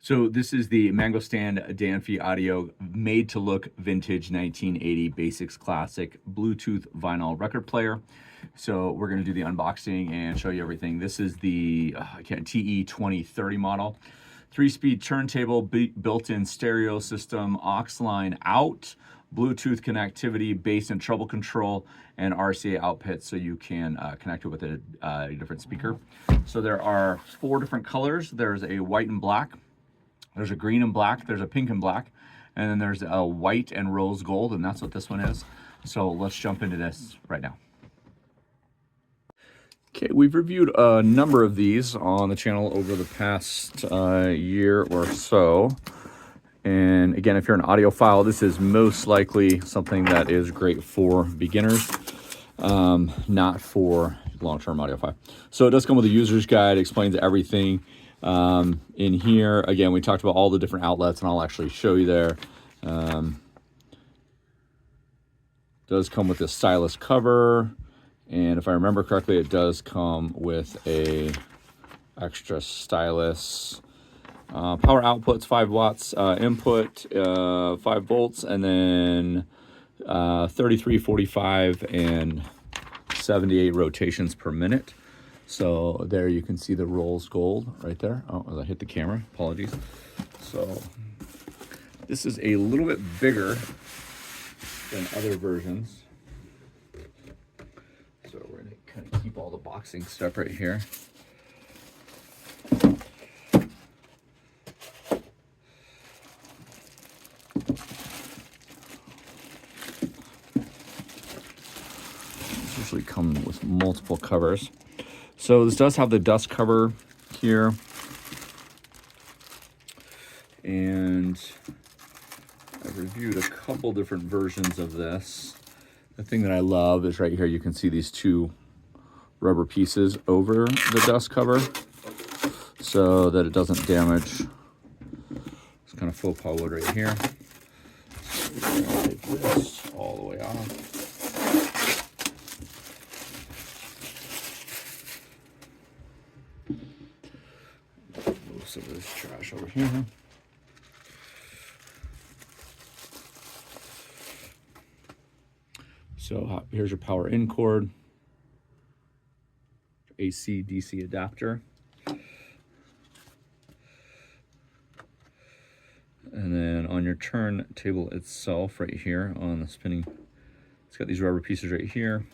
So this is the Mango Stand Danfee Audio made to look vintage 1980 basics classic Bluetooth vinyl record player. So we're going to do the unboxing and show you everything. This is the TE2030 model. 3-speed turntable, built-in stereo system, aux line out, Bluetooth connectivity, bass and treble control, and RCA output, so you can connect it with a different speaker. So there are 4 different colors. There's a white and black, there's a green and black, there's a pink and black, and then there's a white and rose gold, and that's what this one is. So let's jump into this right now. Okay, we've reviewed a number of these on the channel over the past year or so. And again, if you're an audiophile, this is most likely something that is great for beginners, not for long-term audiophile. So it does come with a user's guide, explains everything. In here, again, we talked about all the different outlets, and I'll actually show you there. Does come with this stylus cover. And if I remember correctly, it does come with a extra stylus. Power outputs, 5 watts, input, 5 volts, and then 33, 45, and 78 rotations per minute. So there you can see the rose gold right there. Oh, as I hit the camera, apologies. So this is a little bit bigger than other versions. So we're gonna kind of keep all the boxing stuff right here. These usually come with multiple covers. So this does have the dust cover here. And I've reviewed a couple different versions of this. The thing that I love is right here, you can see these 2 rubber pieces over the dust cover so that it doesn't damage. It's kind of faux pas wood right here. So we're going to take this all the way off. Move some of this trash over here. So here's your power in cord, AC DC adapter, and then on your turntable itself right here on the spinning, it's got these rubber pieces right here,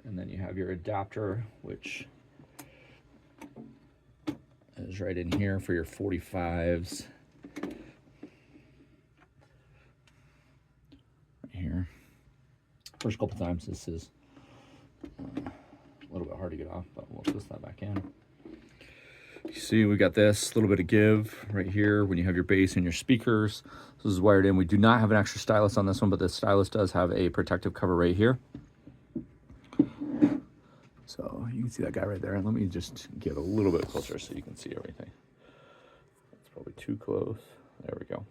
and then you have your adapter, which is right in here for your 45s. Right here. First couple times this is a little bit hard to get off, but we'll twist that back in. You see we got this little bit of give right here when you have your bass and your speakers. This is wired in. We do not have an extra stylus on this one, but the stylus does have a protective cover right here. So you can see that guy right there. And let me just get a little bit closer so you can see everything. It's probably too close. There we go.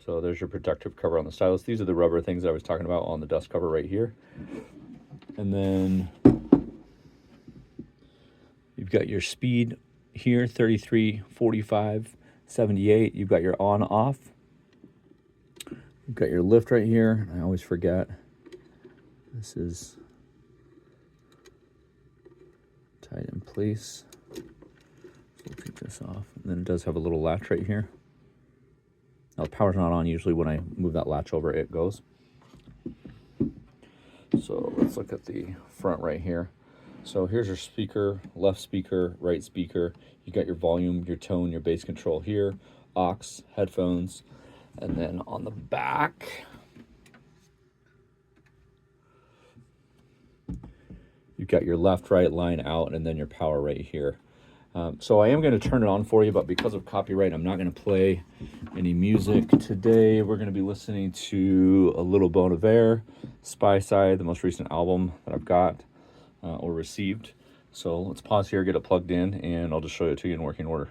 So there's your protective cover on the stylus. These are the rubber things that I was talking about on the dust cover right here. And then you've got your speed here, 33, 45, 78. You've got your on off. You've got your lift right here. I always forget. This is tight in place. So we'll take this off. And then it does have a little latch right here. Now the power's not on. Usually when I move that latch over, it goes. So let's look at the front right here. So here's your speaker, left speaker, right speaker. You got your volume, your tone, your bass control here, aux, headphones. And then on the back, you've got your left, right, line out, and then your power right here. So I am going to turn it on for you, but because of copyright, I'm not going to play any music today. We're going to be listening to A Little Bon Iver, Spy Side, the most recent album that I've got or received. So let's pause here, get it plugged in, and I'll just show it to you in working order.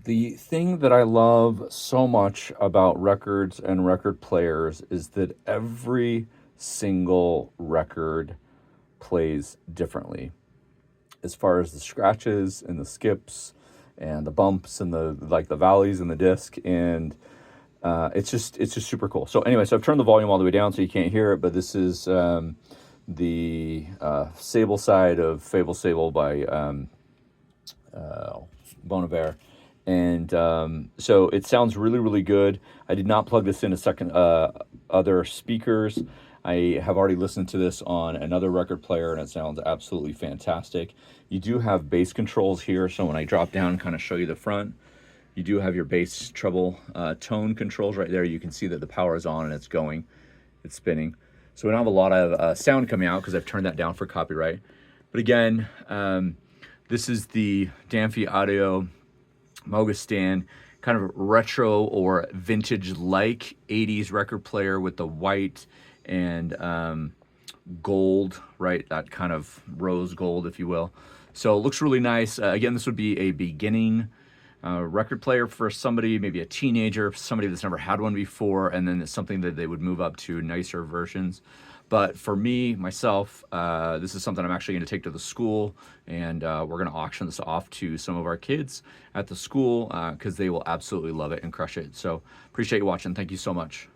The thing that I love so much about records and record players is that every single record plays differently. as far as the scratches and the skips and the bumps and the valleys in the disc, and it's just super cool. So anyway, so I've turned the volume all the way down so you can't hear it, but this is the Sable side of Fable Sable by Bon Iver. And so it sounds really, really good. I did not plug this into other speakers. I have already listened to this on another record player, and it sounds absolutely fantastic. You do have bass controls here, so when I drop down and kind of show you the front, you do have your bass treble tone controls right there. You can see that the power is on and it's going, it's spinning. So we don't have a lot of sound coming out because I've turned that down for copyright. But again, this is the Danfee Audio Moga Stand, kind of retro or vintage-like 80s record player with the white and gold, right? That kind of rose gold, if you will. So it looks really nice. Again, this would be a beginning record player for somebody, maybe a teenager, somebody that's never had one before, and then it's something that they would move up to nicer versions. But for me, myself, this is something I'm actually going to take to the school, and we're going to auction this off to some of our kids at the school because they will absolutely love it and crush it. So appreciate you watching. Thank you so much.